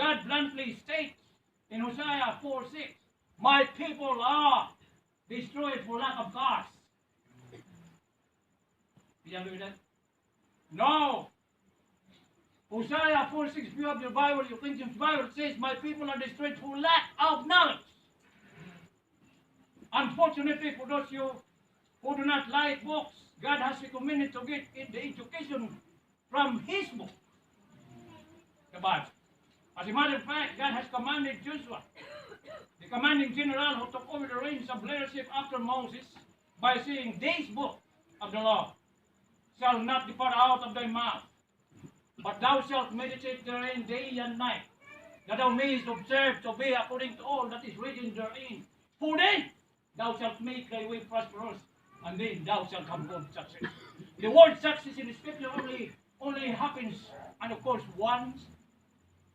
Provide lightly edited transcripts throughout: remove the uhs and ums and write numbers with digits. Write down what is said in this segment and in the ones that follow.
God bluntly states in Hosea 4:6, my people are destroyed for lack of God. Do you agree with that? No. Hosea 4:6, if you have your Bible, your King James Bible, it says, my people are destroyed for lack of knowledge. Unfortunately, for those you who do not like books, God has recommended to get the education from His book, the Bible. As a matter of fact, God has commanded Joshua, the commanding general who took over the reins of leadership after Moses, by saying, this book of the law shall not depart out of thy mouth, but thou shalt meditate therein day and night, that thou mayest observe to obey according to all that is written therein. For then thou shalt make thy way prosperous, and then thou shalt have good success. The word success in the scripture only happens, and of course, once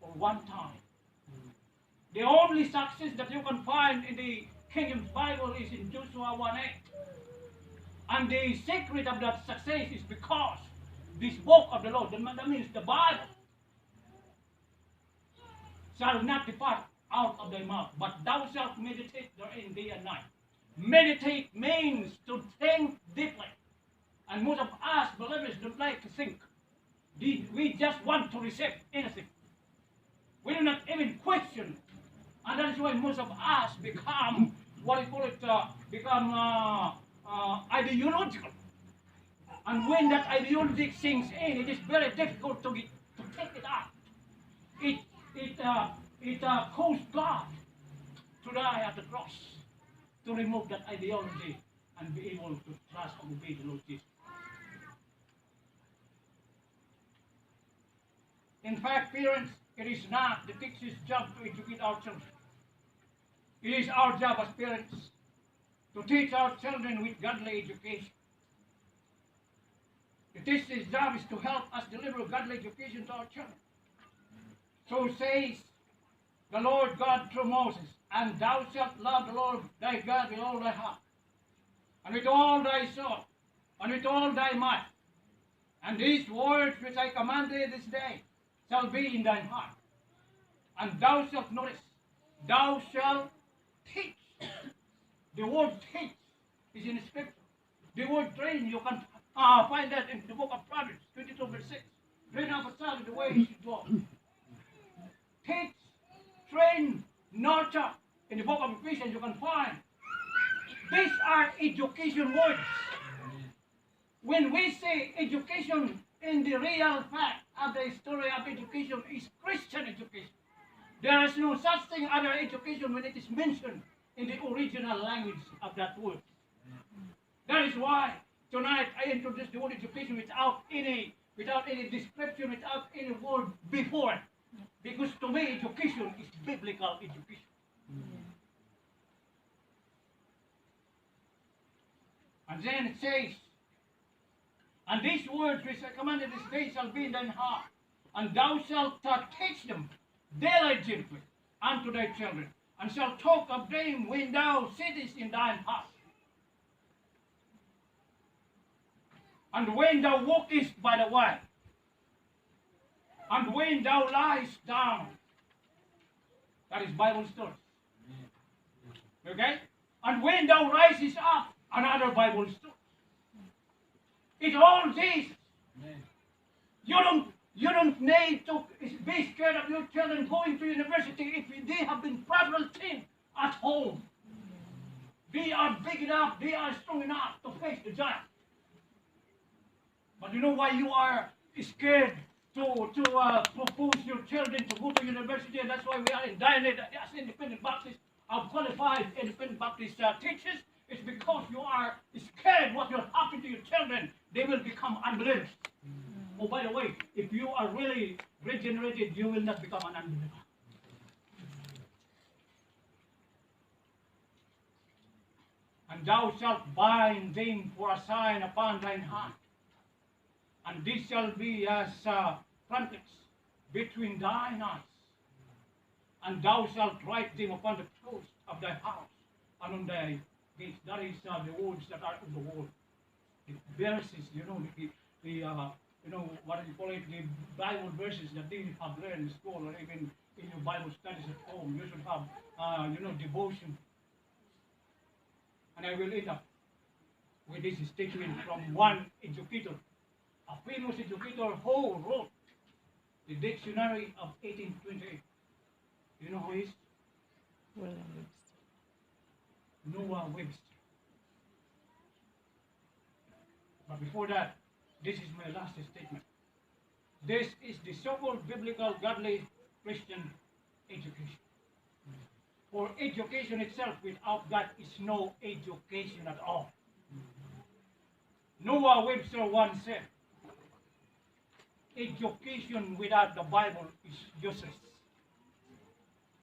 or one time. The only success that you can find in the King James Bible is in Joshua 1:8. And the secret of that success is because this book of the Lord, that means the Bible, shall not depart out of thy mouth, but thou shalt meditate therein day and night. Meditate means to think deeply. And most of us believers don't like to think. We just want to receive anything. We do not even question. And that is why most of us become, ideological. And when that ideology sinks in, it is very difficult to take it out. It caused God to die at the cross to remove that ideology and be able to trust and obey the Lord Jesus. In fact, parents, it is not the teacher's job to educate our children. It is our job as parents to teach our children with godly education. The teacher's job is to help us deliver godly education to our children. So says the Lord God through Moses, and thou shalt love the Lord thy God with all thy heart, and with all thy soul, and with all thy might. And these words which I command thee this day shall be in thine heart. And thou shalt notice, thou shalt teach. The word teach is in the scripture. The word train, you can find that in the book of Proverbs 22:6. Train up a child the way he should go. Teach, train, nurture. In the book of Ephesians you can find. These are education words. When we say education, in the real fact of the story of education is Christian education. There is no such thing other education when it is mentioned in the original language of that word. That is why tonight I introduced the word education without any description, without any word before it. Because to me education is biblical education. And then it says, and these words which I commanded this day shall be in thine heart, and thou shalt teach them diligently unto thy children, and shalt talk of them when thou sittest in thine house, and when thou walkest by the way, and when thou liest down. That is Bible story. Okay? And when thou risest up, another Bible story. It's all Jesus. You don't need to be scared of your children going to university if they have been properly trained at home. They are big enough, they are strong enough to face the giant. But you know why you are scared to propose your children to go to university? And that's why we are indicted as independent Baptists, our qualified independent Baptist teachers. It's because you are scared what will happen to your children. They will become unbelievers. Oh, by the way, if you are really regenerated, you will not become an unbeliever. And thou shalt bind them for a sign upon thine hand, and this shall be as frontlet between thine eyes. And thou shalt write them upon the posts of thy house and on thy gates. That is the words that are on the wall. The verses, what do you call it, the Bible verses that they have learned in school or even in your Bible studies at home. You should have, devotion. And I will end up with this statement from one educator, a famous educator who wrote the dictionary of 1828. You know who he is? William Webster. Noah Webster. But before that, this is my last statement. This is the so-called biblical, godly Christian education. For education itself without God is no education at all. Noah Webster once said, education without the Bible is useless.